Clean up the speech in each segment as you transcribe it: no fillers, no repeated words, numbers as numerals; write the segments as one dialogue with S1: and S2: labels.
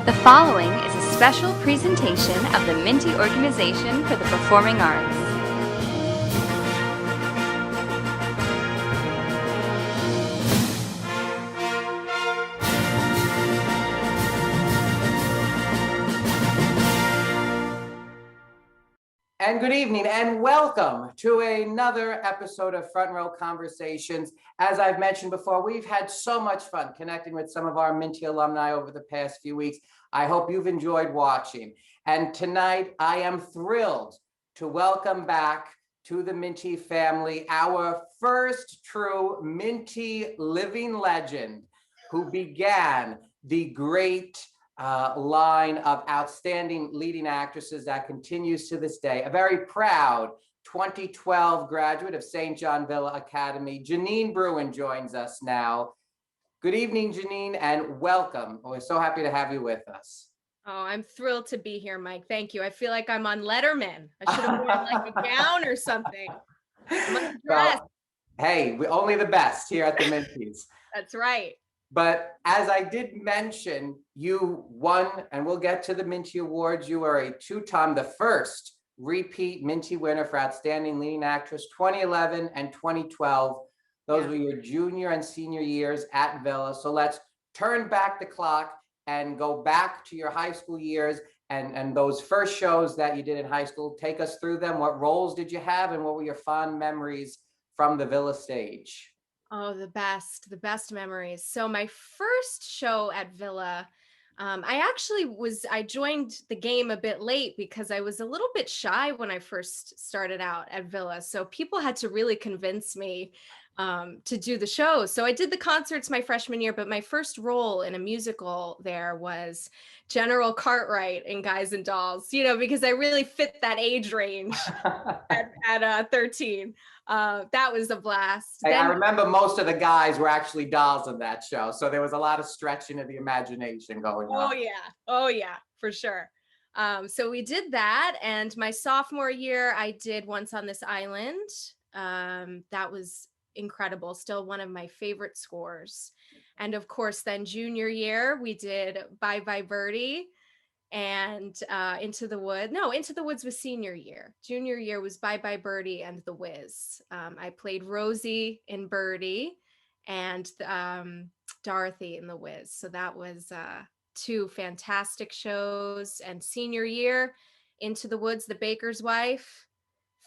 S1: The following is a special presentation of the Minty Organization for the Performing Arts.
S2: And good evening and welcome to another episode of Front Row Conversations. As I've mentioned before, we've had so much fun connecting with some of our Minty alumni over the past few weeks. I hope you've enjoyed watching. And tonight I am thrilled to welcome back to the Minty family our first true Minty living legend who began the great line of outstanding leading actresses that continues to this day. A very proud 2012 graduate of St. John Villa Academy, Jeanine Bruen joins us now. Good evening, Jeanine, and welcome. We're so happy to have you with us.
S3: Oh, I'm thrilled to be here, Mike. Thank you. I feel like I'm on Letterman. I should have worn like a gown or something. I'm undressed.
S2: Well, hey, we're only the best here at the Mintys.
S3: That's right.
S2: But as I did mention, you won, and we'll get to the Minty Awards. You are a two-time, the first repeat Minty winner for Outstanding Leading Actress, 2011 and 2012. Those were your junior and senior years at Villa. So let's turn back the clock and go back to your high school years and those first shows that you did in high school. Take us through them. What roles did you have, and what were your fond memories from the Villa stage?
S3: Oh, the best memories. So my first show at Villa, I joined the game a bit late because I was a little bit shy when I first started out at Villa. So people had to really convince me to do the show. So I did the concerts my freshman year, but my first role in a musical there was General Cartwright in Guys and Dolls, because I really fit that age range at 13. That was a blast.
S2: I remember most of the guys were actually dolls in that show. So there was a lot of stretching of the imagination going on.
S3: Oh yeah, for sure. So we did that. And my sophomore year, I did Once on This Island. That was incredible. Still one of my favorite scores. And of course, then junior year, we did Bye Bye Birdie and Into the Woods was senior year. Junior year was Bye Bye Birdie and The Wiz. I played Rosie in Birdie and Dorothy in The Wiz. So that was two fantastic shows. And senior year, Into the Woods, The Baker's Wife,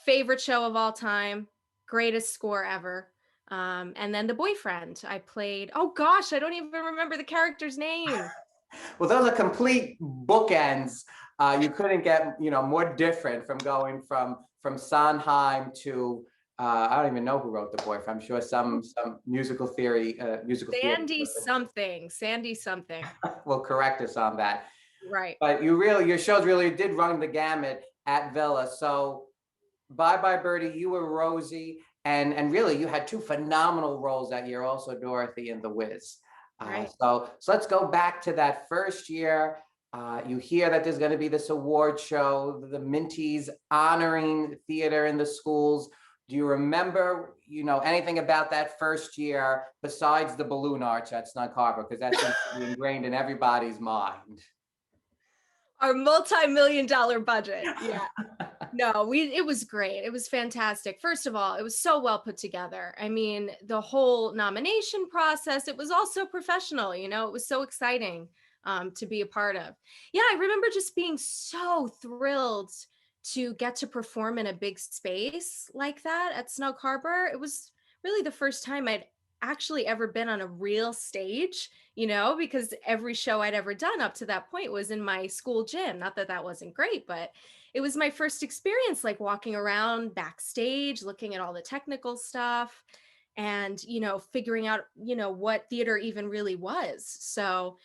S3: favorite show of all time, greatest score ever. And then The Boyfriend, I played, oh gosh, I don't even remember the character's name.
S2: Well, those are complete bookends. You couldn't get, more different from going from Sondheim to, I don't even know who wrote The Boyfriend. I'm sure some musical theory. Sandy something. Will correct us on that.
S3: Right.
S2: But your shows really did run the gamut at Villa. So Bye Bye Birdie, you were Rosie, and really you had two phenomenal roles that year, also Dorothy and The Wiz.
S3: Right.
S2: So let's go back to that first year. You hear that there's going to be this award show, the Mintys honoring theater in the schools. Do you remember, anything about that first year besides the balloon arch at Snug Harbor? Because that seems to be ingrained in everybody's mind.
S3: Our multi-million-dollar budget. Yeah. No, it was great. It was fantastic. First of all, it was so well put together. I mean, the whole nomination process, it was all so professional, it was so exciting to be a part of. Yeah, I remember just being so thrilled to get to perform in a big space like that at Snug Harbor. It was really the first time I'd actually ever been on a real stage, because every show I'd ever done up to that point was in my school gym. Not that that wasn't great, but it was my first experience, like walking around backstage, looking at all the technical stuff and, figuring out, what theater even really was. So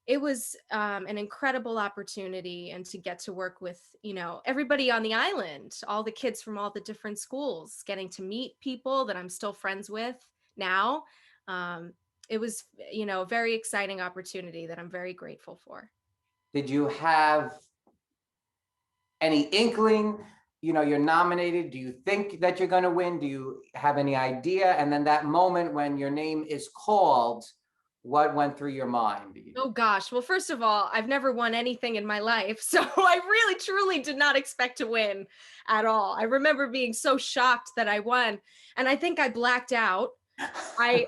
S3: it was an incredible opportunity, and to get to work with, everybody on the island, all the kids from all the different schools, getting to meet people that I'm still friends with now. It was, a very exciting opportunity that I'm very grateful for.
S2: Did you have any inkling, you're nominated? Do you think that you're going to win? Do you have any idea? And then that moment when your name is called, what went through your mind?
S3: Oh gosh. Well, first of all, I've never won anything in my life. So I really truly did not expect to win at all. I remember being so shocked that I won. And I think I blacked out. I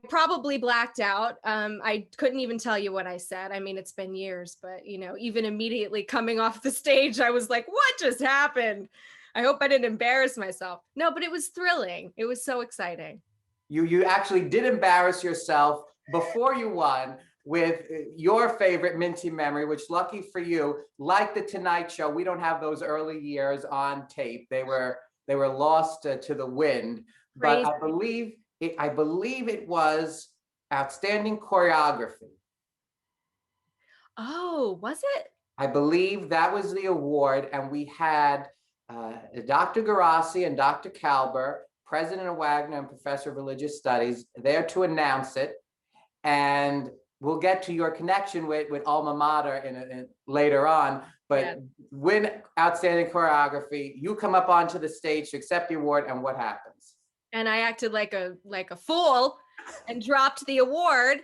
S3: probably blacked out. I couldn't even tell you what I said. I mean, it's been years, but even immediately coming off the stage, I was like, what just happened? I hope I didn't embarrass myself. No, but it was thrilling. It was so exciting.
S2: You actually did embarrass yourself before you won with your favorite Minty memory, which, lucky for you, like the Tonight Show, we don't have those early years on tape. They were lost to the wind. But
S3: Crazy.
S2: I believe it was outstanding choreography.
S3: Oh, was it?
S2: I believe that was the award, and we had Dr. Garassi and Dr. Kalber, president of Wagner and professor of religious studies, there to announce it. And we'll get to your connection with alma mater in later on. But
S3: Yeah.
S2: win outstanding choreography, you come up onto the stage to accept the award, and what happens?
S3: And I acted like a fool and dropped the award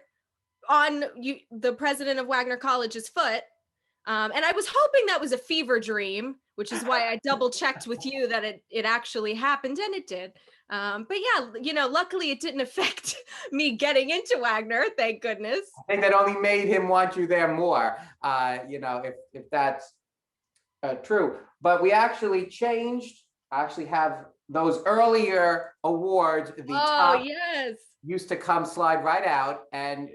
S3: on the president of Wagner College's foot. And I was hoping that was a fever dream, which is why I double checked with you that it actually happened, and it did. But yeah, luckily it didn't affect me getting into Wagner, thank goodness.
S2: I think that only made him want you there more, if that's true. But we actually changed, actually have those earlier awards, the top
S3: Yes.
S2: used to come slide right out, and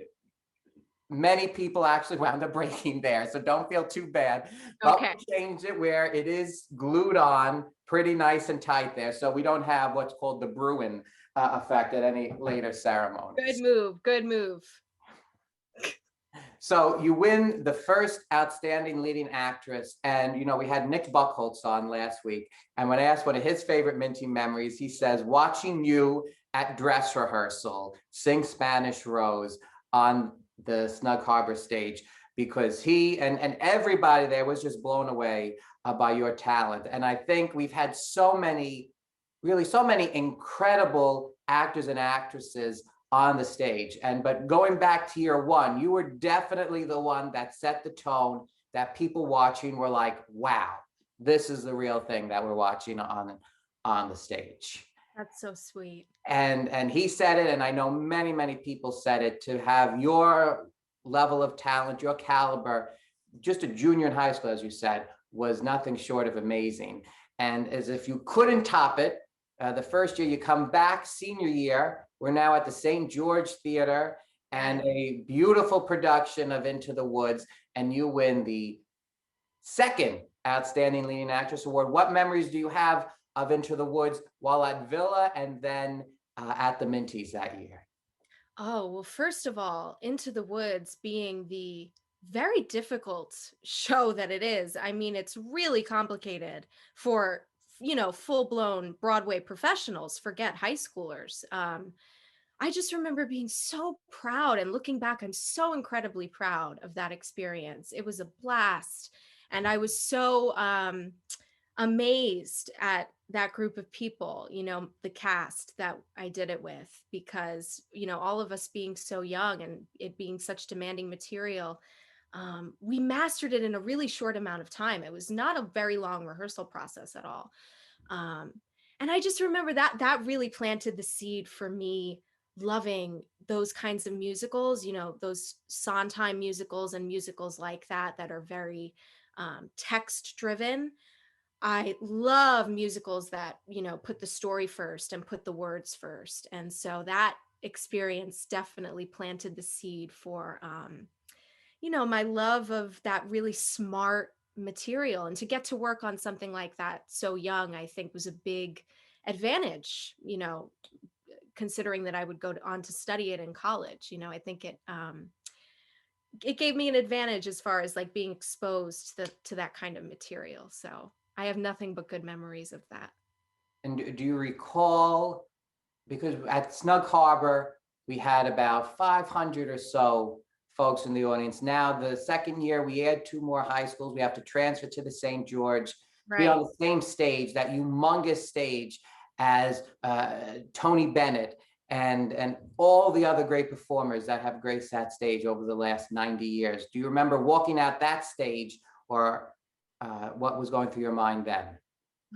S2: many people actually wound up breaking there, so don't feel too bad. But
S3: Okay.
S2: we changed it where it is glued on pretty nice and tight there, so we don't have what's called the Bruen effect at any later ceremonies.
S3: Good move.
S2: So you win the first outstanding leading actress, and we had Nick Buchholz on last week, and when I asked one of his favorite Minty memories, he says watching you at dress rehearsal sing Spanish Rose on the Snug Harbor stage, because he and everybody there was just blown away by your talent. And I think we've had so many incredible actors and actresses on the stage. But going back to year one, you were definitely the one that set the tone, that people watching were like, wow, this is the real thing that we're watching on the stage.
S3: That's so sweet.
S2: And he said it, and I know many people said it, to have your level of talent, your caliber, just a junior in high school, as you said, was nothing short of amazing. And as if you couldn't top it, the first year you come back, senior year, we're now at the St. George Theater, and a beautiful production of Into the Woods, and you win the second Outstanding Leading Actress Award. What memories do you have of Into the Woods while at Villa and then at the Mintys that year?
S3: Oh, well, first of all, Into the Woods being the very difficult show that it is. I mean, it's really complicated for, full-blown Broadway professionals, forget high schoolers. I just remember being so proud, and looking back, I'm so incredibly proud of that experience. It was a blast. And I was so amazed at that group of people, the cast that I did it with, because, all of us being so young and it being such demanding material, we mastered it in a really short amount of time. It was not a very long rehearsal process at all. And I just remember that really planted the seed for me loving those kinds of musicals, those Sondheim musicals and musicals like that are very text driven. I love musicals that, put the story first and put the words first. And so that experience definitely planted the seed for, my love of that really smart material. And to get to work on something like that so young, I think was a big advantage, considering that I would go on to study it in college. I think it gave me an advantage as far as like being exposed to that kind of material. So I have nothing but good memories of that.
S2: And do you recall, because at Snug Harbor, we had about 500 or so folks in the audience. Now, the second year, we add 2 more high schools. We have to transfer to the St. George, be on the same stage, that humongous stage as Tony Bennett and all the other great performers that have graced that stage over the last 90 years. Do you remember walking out that stage, or what was going through your mind then?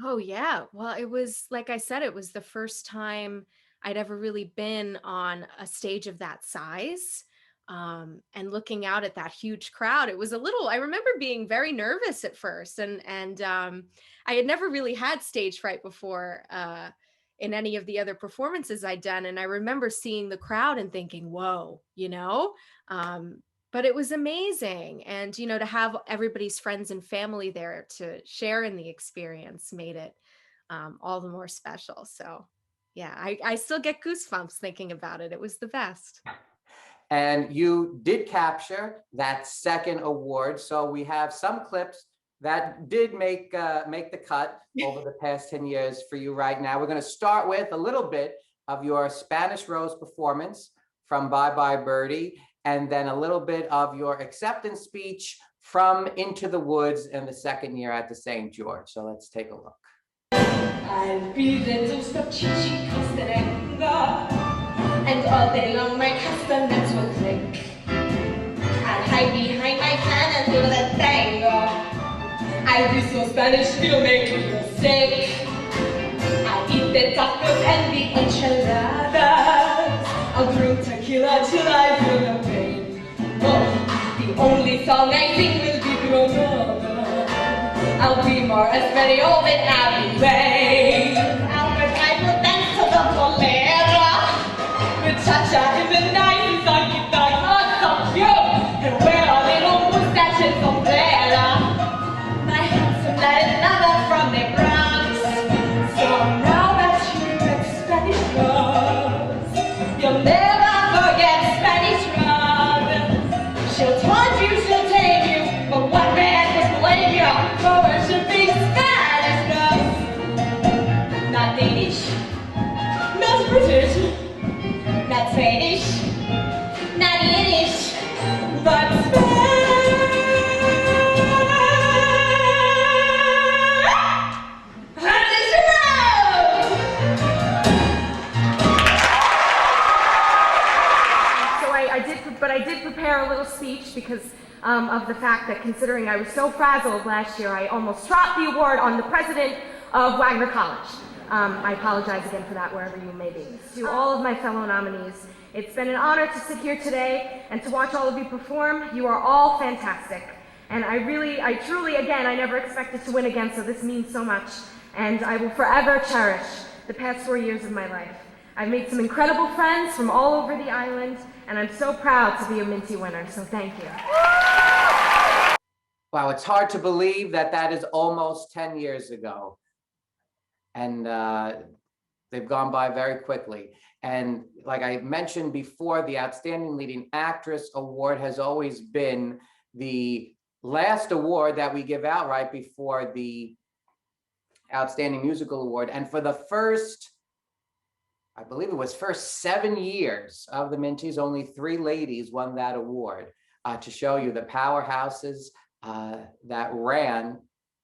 S3: Oh yeah. Well, it was, like I said, it was the first time I'd ever really been on a stage of that size. And looking out at that huge crowd, it was a little, I remember being very nervous at first, and I had never really had stage fright before in any of the other performances I'd done. And I remember seeing the crowd and thinking, whoa, um, but it was amazing. And, to have everybody's friends and family there to share in the experience made it all the more special. So yeah, I still get goosebumps thinking about it. It was the best.
S2: And you did capture that second award. So we have some clips that did make the cut over the past 10 years for you right now. We're going to start with a little bit of your Spanish Rose performance from Bye Bye Birdie, and then a little bit of your acceptance speech from Into the Woods in the second year at the St. George. So let's take a look.
S4: I'll be there to stop chichi costanera, and all day long my castanets will click. I'll hide behind my fan and do the tango. I'll be so Spanish it'll make you sick. I'll eat the tacos and the enchiladas. I'll drink tequila till I feel no pain. Oh, the only song I sing will be Granada. I'll be more Espanol than Abbey Way. I will dance to the bolero, with cha-cha in the 90s on guitar, awesome, yo, and wear a little mustache and sombrero. My handsome Latin lover from the Bronx. So now that you met Spanish Rose, you'll never forget Spanish Rose. She'll taunt you, she'll tame you, but what man would blame you for worshiping Spanish Rose? Not Danish, not British, not Spanish, not Yiddish, but Spanish.
S5: I did prepare a little speech because of the fact that, considering I was so frazzled last year, I almost dropped the award on the president of Wagner College. I apologize again for that, wherever you may be. To all of my fellow nominees, it's been an honor to sit here today and to watch all of you perform. You are all fantastic. And I truly, again, I never expected to win again, so this means so much. And I will forever cherish the past 4 years of my life. I've made some incredible friends from all over the island, and I'm so proud to be a Minty winner, so thank you.
S2: Wow, it's hard to believe that that is almost 10 years ago. And they've gone by very quickly. And like I mentioned before, the Outstanding Leading Actress Award has always been the last award that we give out right before the Outstanding Musical Award. And for the first, I believe it was first 7 years of the Mintys, only 3 ladies won that award, to show you the powerhouses that ran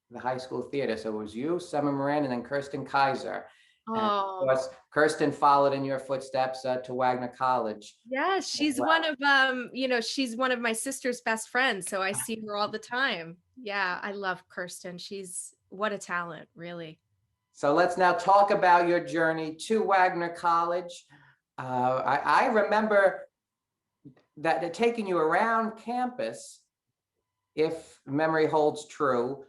S2: the high school theater. So it was you, Summer Moran, and then Kirsten Kaiser. And of course, Kirsten followed in your footsteps to Wagner College.
S3: Yeah, she's one of she's one of my sister's best friends, so I see her all the time. Yeah, I love Kirsten. She's what a talent, really.
S2: So let's now talk about your journey to Wagner College. I remember that taking you around campus, if memory holds true,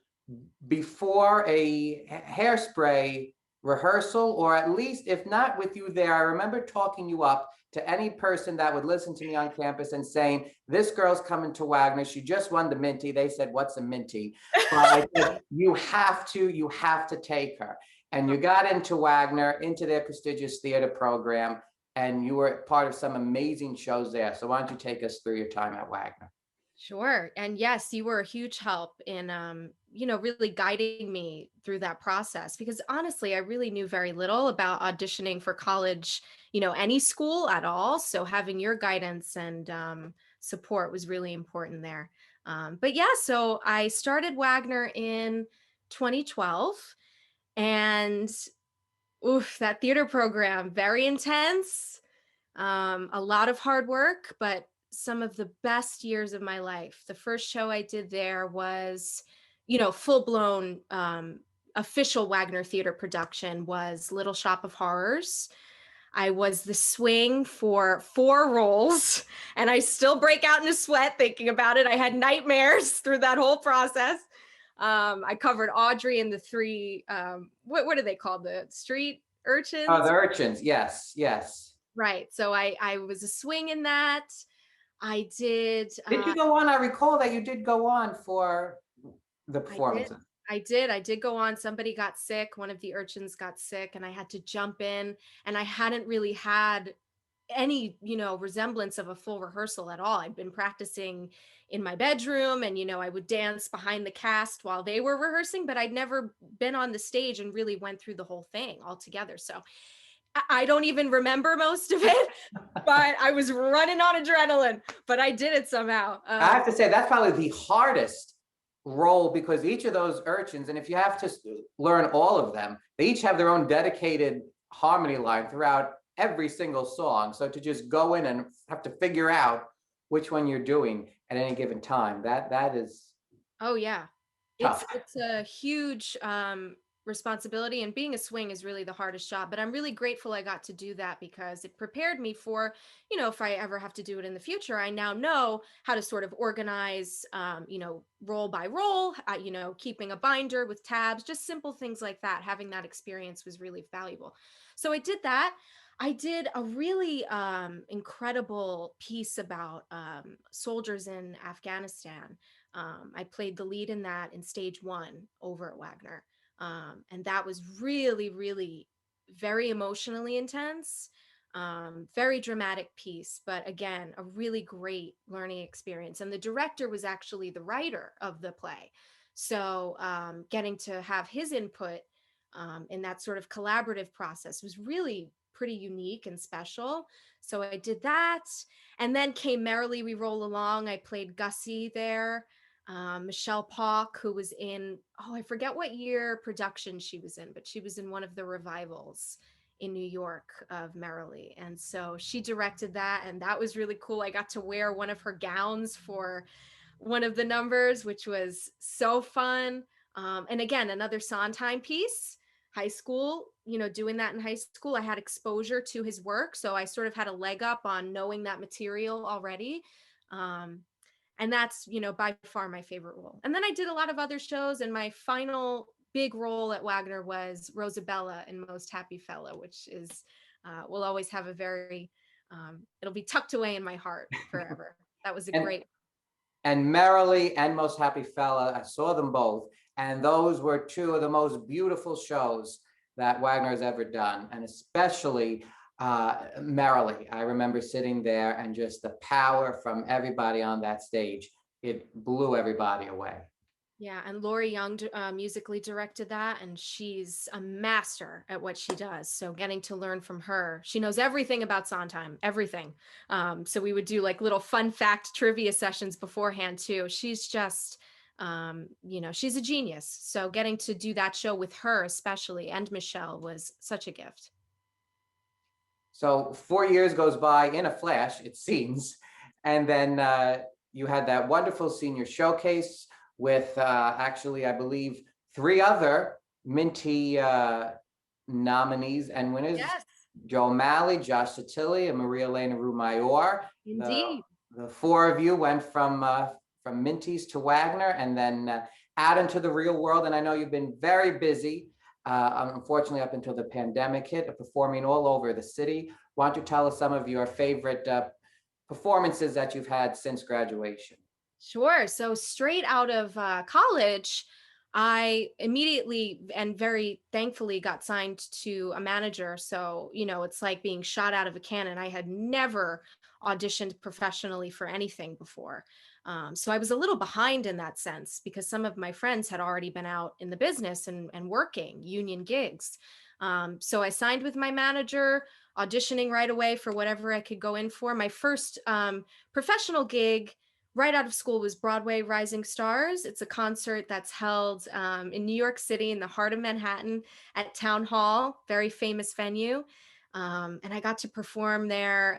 S2: before a hairspray rehearsal, or at least if not with you there, I remember talking you up to any person that would listen to me on campus and saying, this girl's coming to Wagner. She just won the Minty. They said, what's a Minty? But I said, you have to take her. And you got into Wagner, into their prestigious theater program, and you were part of some amazing shows there. So why don't you take us through your time at Wagner?
S3: Sure. And yes, you were a huge help in, really guiding me through that process, because honestly, I really knew very little about auditioning for college, any school at all. So having your guidance and support was really important there. But yeah, so I started Wagner in 2012, and that theater program, very intense, A lot of hard work, but some of the best years of my life. The first show I did there was, full blown official Wagner Theater production was Little Shop of Horrors. I was the swing for 4 roles, and I still break out into sweat thinking about it. I had nightmares through that whole process. I covered Audrey and the 3, what are they called? The street urchins?
S2: Oh, the urchins. Yes, yes.
S3: Right. So I was a swing in that. I did.
S2: Did you go on? I recall that you did go on for the performances.
S3: I did go on. Somebody got sick. One of the urchins got sick, and I had to jump in. And I hadn't really had any, resemblance of a full rehearsal at all. I'd been practicing in my bedroom, and, I would dance behind the cast while they were rehearsing, but I'd never been on the stage and really went through the whole thing all together. So I don't even remember most of it, but I was running on adrenaline, but I did it somehow.
S2: I have to say, that's probably the hardest role, because each of those urchins, and if you have to learn all of them, they each have their own dedicated harmony line throughout every single song. So to just go in and have to figure out which one you're doing at any given time, that is
S3: Oh yeah.
S2: tough.
S3: It's a huge responsibility, and being a swing is really the hardest job, but I'm really grateful I got to do that because it prepared me for, if I ever have to do it in the future, I now know how to sort of organize, role by role, keeping a binder with tabs, just simple things like that. Having that experience was really valuable. So I did that. I did a really incredible piece about soldiers in Afghanistan. I played the lead in that in stage 1 over at Wagner. And that was really, really very emotionally intense, very dramatic piece, but again, a really great learning experience. And the director was actually the writer of the play. So getting to have his input in that sort of collaborative process was really pretty unique and special. So I did that. And then came Merrily We Roll Along. I played Gussie there. Michelle Pauk, who was in, I forget what year production she was in, but she was in one of the revivals in New York of Merrily. And so she directed that, and that was really cool. I got to wear one of her gowns for one of the numbers, which was so fun. And again, another Sondheim piece, high school, doing that in high school, I had exposure to his work. So I sort of had a leg up on knowing that material already. And that's, by far my favorite role. And then I did a lot of other shows, and my final big role at Wagner was Rosabella in Most Happy Fellow, which is, will always have a very, it'll be tucked away in my heart forever. That was a great.
S2: And Merrily and Most Happy Fella, I saw them both. And those were 2 of the most beautiful shows that Wagner has ever done. And especially Merrily. I remember sitting there and just the power from everybody on that stage. It blew everybody away.
S3: Yeah, and Laurie Young musically directed that, and she's a master at what she does. So getting to learn from her, she knows everything about Sondheim, everything. So we would do like little fun fact trivia sessions beforehand too. She's just, she's a genius. So getting to do that show with her especially, and Michelle, was such a gift.
S2: So 4 years goes by in a flash, it seems. And then you had that wonderful senior showcase with actually, I believe, 3 other Minty nominees and winners.
S3: Yes.
S2: Joe O'Malley, Josh Satilli, and Maria Elena Rumayor.
S3: Indeed.
S2: The 4 of you went from Mintys to Wagner, and then out into the real world. And I know you've been very busy. Unfortunately, up until the pandemic hit, performing all over the city. Why don't you tell us some of your favorite performances that you've had since graduation?
S3: Sure. So straight out of college, I immediately and very thankfully got signed to a manager. So, it's like being shot out of a cannon. I had never auditioned professionally for anything before. So I was a little behind in that sense because some of my friends had already been out in the business and working union gigs. So I signed with my manager, auditioning right away for whatever I could go in for. My first professional gig right out of school was Broadway Rising Stars. It's a concert that's held in New York City in the heart of Manhattan at Town Hall, very famous venue. And I got to perform there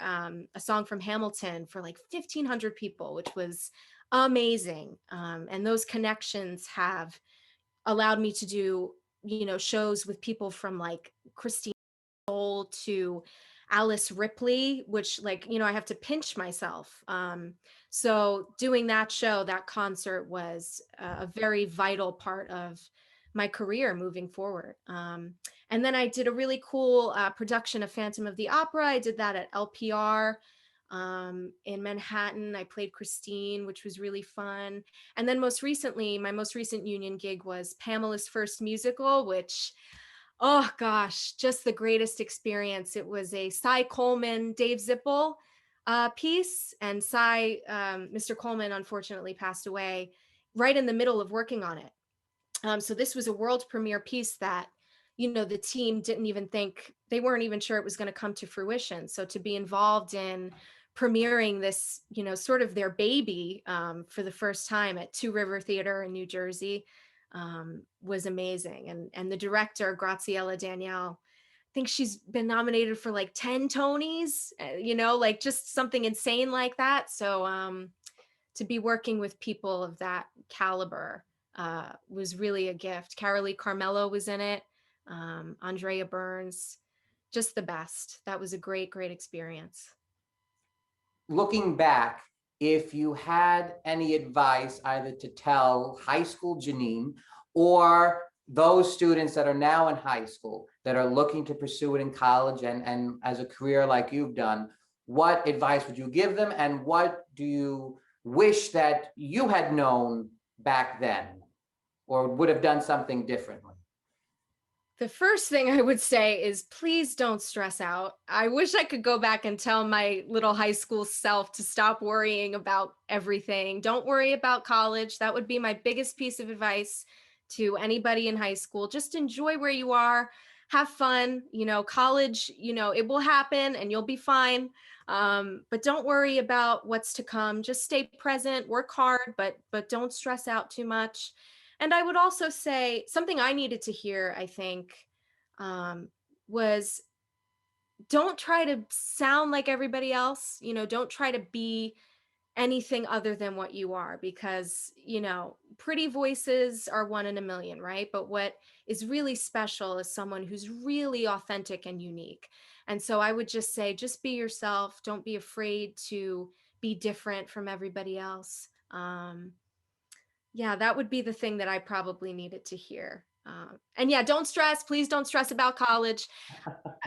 S3: a song from Hamilton for like 1,500 people, which was amazing. And those connections have allowed me to do, shows with people from like Christine to Alice Ripley, which I have to pinch myself. So doing that show, that concert was a very vital part of my career moving forward. And then I did a really cool production of Phantom of the Opera. I did that at LPR in Manhattan. I played Christine, which was really fun. And then most recently, my most recent union gig was Pamela's first musical, which, oh gosh, just the greatest experience. It was a Cy Coleman, Dave Zippel piece, and Mr. Coleman unfortunately passed away right in the middle of working on it. So this was a world premiere piece that, the team didn't even think, they weren't even sure it was going to come to fruition. So to be involved in premiering this, sort of their baby for the first time at Two River Theater in New Jersey was amazing. And the director, Graziella Danielle, I think she's been nominated for like 10 Tonys, just something insane like that. So to be working with people of that caliber was really a gift. Carolee Carmelo was in it. Andrea Burns, just the best. That was a great, great experience.
S2: Looking back, if you had any advice either to tell high school Jeanine or those students that are now in high school that are looking to pursue it in college and as a career like you've done, what advice would you give them, and what do you wish that you had known back then or would have done something differently?
S3: The first thing I would say is please don't stress out. I wish I could go back and tell my little high school self to stop worrying about everything. Don't worry about college. That would be my biggest piece of advice to anybody in high school. Just enjoy where you are. Have fun. College, it will happen and you'll be fine. But don't worry about what's to come. Just stay present, work hard, but don't stress out too much. And I would also say something I needed to hear, I think, was don't try to sound like everybody else. Don't try to be anything other than what you are, because, pretty voices are one in a million, right? But what is really special is someone who's really authentic and unique. And so I would just say, just be yourself. Don't be afraid to be different from everybody else. Yeah, that would be the thing that I probably needed to hear. And yeah, don't stress. Please don't stress about college.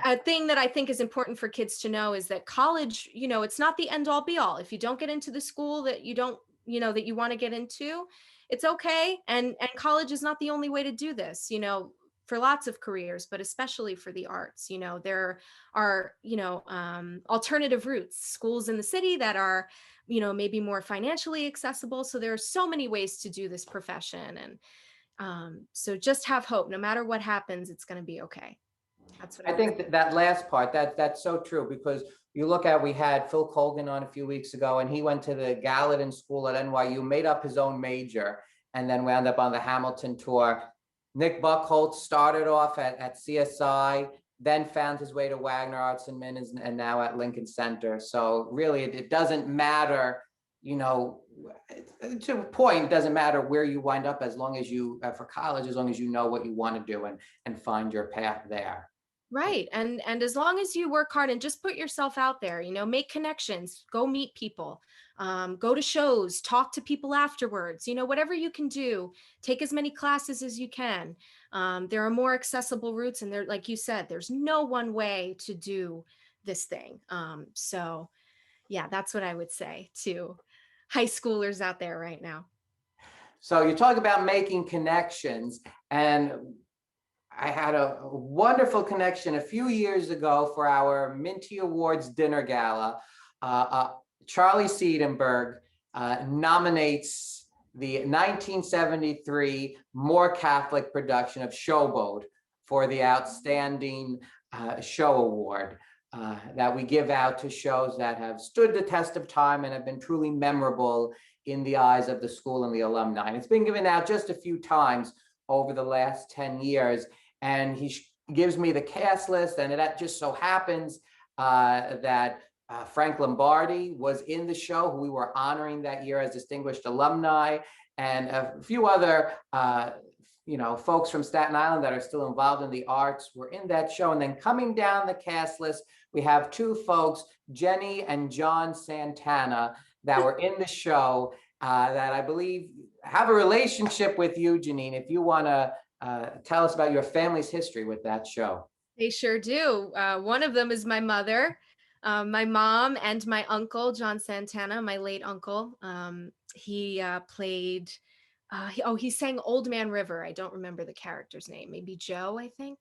S3: A thing that I think is important for kids to know is that college, it's not the end all be all. If you don't get into the school that you don't, that you want to get into, it's okay. And college is not the only way to do this, for lots of careers, but especially for the arts. There are, alternative routes, schools in the city that are, maybe more financially accessible. So there are so many ways to do this profession. And so just have hope. No matter what happens, it's going to be okay. That's what
S2: I think that last part, that's so true, because you look at, we had Phil Colgan on a few weeks ago, and he went to the Gallatin School at NYU, made up his own major, and then wound up on the Hamilton tour. Nick Buckholtz started off at CSI, then found his way to Wagner Arts and Mintys, and now at Lincoln Center. So really, it doesn't matter, to a point, it doesn't matter where you wind up, as long as you, for college, as long as you know what you want to do and find your path there.
S3: Right. And as long as you work hard and just put yourself out there, make connections, go meet people, go to shows, talk to people afterwards, whatever you can do, take as many classes as you can. There are more accessible routes, and there, like you said, there's no one way to do this thing. So yeah, that's what I would say to high schoolers out there right now.
S2: So you talk about making connections, and I had a wonderful connection a few years ago for our Minty Awards dinner gala. Charlie Seidenberg nominates the 1973 More Catholic production of Showboat for the Outstanding Show Award that we give out to shows that have stood the test of time and have been truly memorable in the eyes of the school and the alumni. And it's been given out just a few times over the last 10 years. And he gives me the cast list, and it just so happens that Frank Lombardi was in the show, who we were honoring that year as distinguished alumni, and a few other folks from Staten Island that are still involved in the arts were in that show. And then coming down the cast list, we have two folks, Jenny and John Santana, that were in the show that I believe have a relationship with you, Jeanine. If you want to tell us about your family's history with that show.
S3: They sure do. One of them is my mother, my mom, and my uncle, John Santana, my late uncle. He played, he sang Old Man River. I don't remember the character's name, maybe Joe, I think.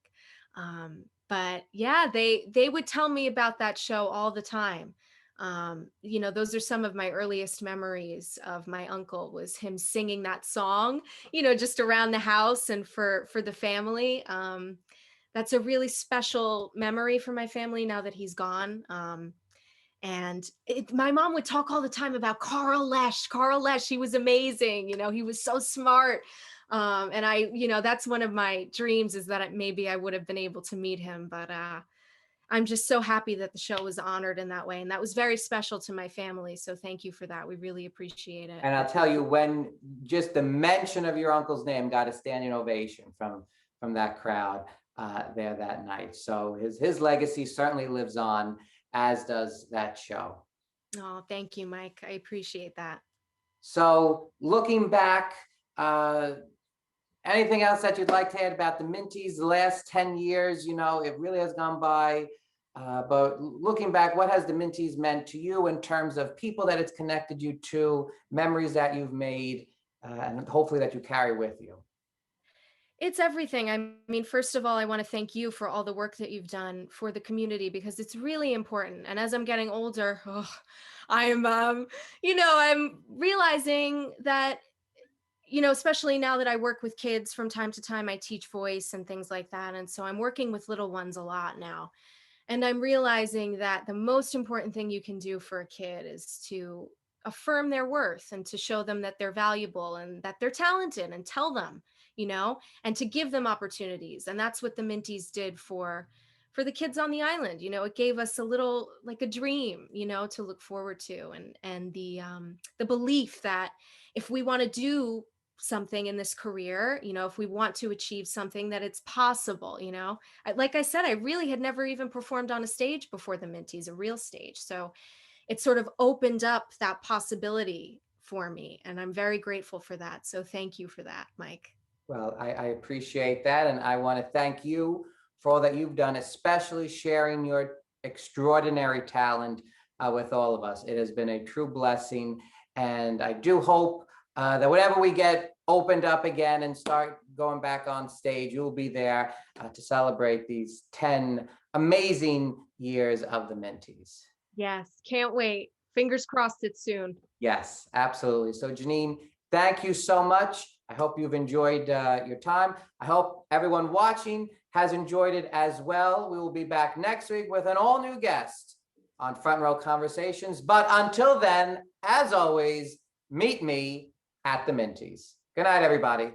S3: But yeah, they would tell me about that show all the time. Those are some of my earliest memories of my uncle, was him singing that song, just around the house and for the family. That's a really special memory for my family now that he's gone. And my mom would talk all the time about Carl Lesch. Carl Lesch, he was amazing. He was so smart. And I, that's one of my dreams, is that maybe I would have been able to meet him. But I'm just so happy that the show was honored in that way. And that was very special to my family. So thank you for that. We really appreciate it.
S2: And I'll tell you, when just the mention of your uncle's name got a standing ovation from that crowd there that night. So his legacy certainly lives on, as does that show.
S3: Oh, thank you, Mike. I appreciate that.
S2: So looking back, anything else that you'd like to add about the Mintys the last 10 years? It really has gone by. But looking back, what has the Mintys meant to you in terms of people that it's connected you to, memories that you've made, and hopefully that you carry with you?
S3: It's everything. I mean, first of all, I want to thank you for all the work that you've done for the community, because it's really important. And as I'm getting older, I'm realizing that, especially now that I work with kids from time to time, I teach voice and things like that. And so I'm working with little ones a lot now. And I'm realizing that the most important thing you can do for a kid is to affirm their worth and to show them that they're valuable and that they're talented, and tell them, and to give them opportunities. And that's what the Mintys did for the kids on the island. It gave us a little, like a dream, to look forward to, and the belief that if we want to do something in this career, if we want to achieve something, that it's possible. Like I said, I really had never even performed on a stage before the Mintys, a real stage. So it sort of opened up that possibility for me, and I'm very grateful for that. So thank you for that, Mike.
S2: Well, I appreciate that, and I want to thank you for all that you've done, especially sharing your extraordinary talent with all of us. It has been a true blessing, and I do hope that whenever we get opened up again and start going back on stage, you'll be there to celebrate these 10 amazing years of the Mintys.
S3: Yes, can't wait. Fingers crossed it's soon.
S2: Yes, absolutely. So Jeanine, thank you so much. I hope you've enjoyed your time. I hope everyone watching has enjoyed it as well. We will be back next week with an all-new guest on Front Row Conversations. But until then, as always, meet me at the Mintys. Good night, everybody.